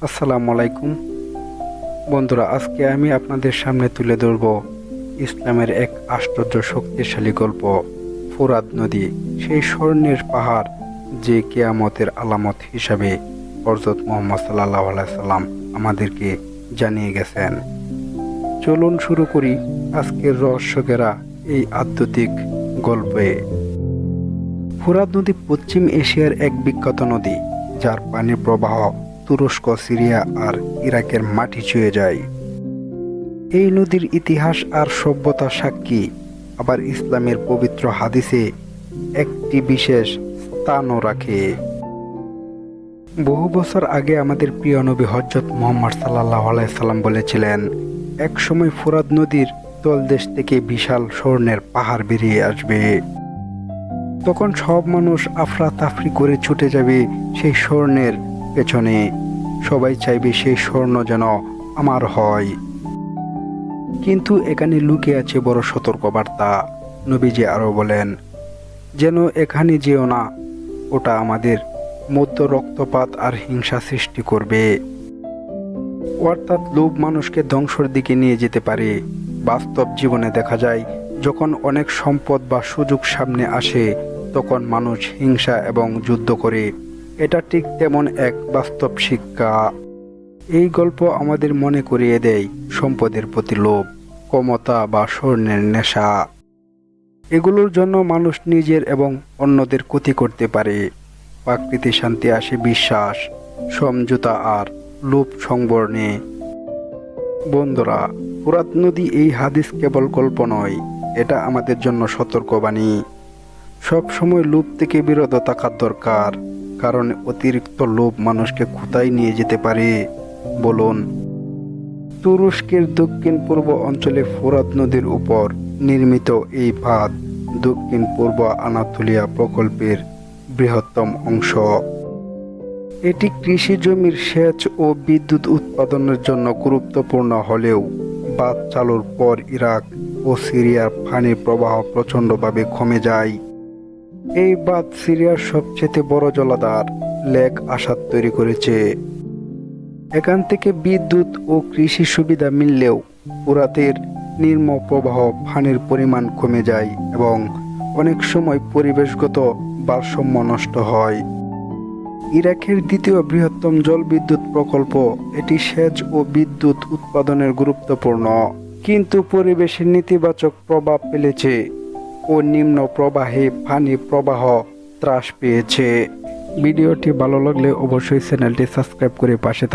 আসসালামু আলাইকুম বন্ধুরা, আজকে আমি আপনাদের সামনে তুলে ধরব ইসলামের এক আশ্চর্য শক্তিশালী গল্প, ফোরাত নদী। সেই স্বর্ণের পাহাড় যে কিয়ামতের আলামত হিসাবে হযরত মুহাম্মদ সাল্লাল্লাহু আলাইহি সাল্লাম আমাদেরকে জানিয়ে গেছেন। চলুন শুরু করি আজকের রহস্যঘেরা এই আধ্যাত্মিক গল্পে। ফোরাত নদী পশ্চিম এশিয়ার এক বিখ্যাত নদী, যার পানির প্রবাহ তুরস্ক, সিরিয়া আর ইরাকের মাটি ছুঁয়ে যায়। এই নদীর ইতিহাস আর সভ্যতা সাক্ষী, আবার ইসলামের পবিত্র হাদিসে একটি বিশেষ স্থানও রাখে। বহু বছর আগে আমাদের প্রিয় নবী হযরত মুহাম্মদ সাল্লাল্লাহু আলাইহি সাল্লাম বলেছিলেন, এক সময় ফোরাত নদীর তলদেশ থেকে বিশাল স্বর্ণের পাহাড় বেরিয়ে আসবে। তখন সব মানুষ আফরাতাফরি করে ছুটে যাবে সেই স্বর্ণের পেছনে। সবাই চাইবে সেই স্বর্ণ যেন আমার হয়। কিন্তু এখানে লুকিয়ে আছে বড় সতর্কবার্তা। নবীজি আরো বলেন, যেন এখানে যেও না, ওটা আমাদের মধ্য রক্তপাত আর হিংসা সৃষ্টি করবে। অর্থাৎ লোভ মানুষকে ধ্বংসের দিকে নিয়ে যেতে পারে। বাস্তব জীবনে দেখা যায়, যখন অনেক সম্পদ বা সুযোগ সামনে আসে, তখন মানুষ হিংসা এবং যুদ্ধ করে। এটা ঠিক তেমন এক বাস্তব শিক্ষা। এই গল্প আমাদের মনে করিয়ে দেয়, সম্পদের প্রতি লোভ, ক্ষমতা বা স্বর্ণের নেশা, এগুলোর জন্য মানুষ নিজের এবং অন্যদের ক্ষতি করতে পারে। প্রাকৃতিক শান্তি আসে বিশ্বাস, সমঝোতা আর লোভ সংবরণে। বন্ধুরা, ফোরাত নদী এই হাদিস কেবল গল্প নয়, এটা আমাদের জন্য সতর্কবাণী। সব সময় লোভ থেকে বিরত থাকা দরকার, কারণ অতিরিক্ত লোভ মানুষকে কোথায় নিয়ে যেতে পারে বলুন। তুরস্কের দক্ষিণ পূর্ব অঞ্চলে ফোরাত নদীর উপর নির্মিত এই বাঁধ দক্ষিণ পূর্ব আনাতোলিয়া প্রকল্পের বৃহত্তম অংশ। এটি কৃষি জমির সেচ ও বিদ্যুৎ উৎপাদনের জন্য গুরুত্বপূর্ণ হলেও বাঁধ চালুর পর ইরাক ও সিরিয়ার পানির প্রবাহ প্রচণ্ডভাবে কমে যায়। এই বাঁধ সিরিয়ার সবচেয়ে বড় জলাধার লেক আসাদ তৈরি করেছে। এখান থেকে বিদ্যুৎ ও কৃষি সুবিধা মিললেও ফোরাতের নিম্ন প্রবাহ পানির পরিমাণ কমে যায় এবং অনেক সময় পরিবেশগত ভারসাম্য নষ্ট হয়। ইরাকের দ্বিতীয় বৃহত্তম জলবিদ্যুৎ প্রকল্প, এটি সেচ ও বিদ্যুৎ উৎপাদনের গুরুত্বপূর্ণ, কিন্তু পরিবেশের নেতিবাচক প্রভাব ফেলেছে ও নিম্ন প্রবাহে পানি প্রবাহ হ্রাস পেয়েছে। ভিডিওটি ভালো লাগলে অবশ্যই চ্যানেলটি সাবস্ক্রাইব করে পাশে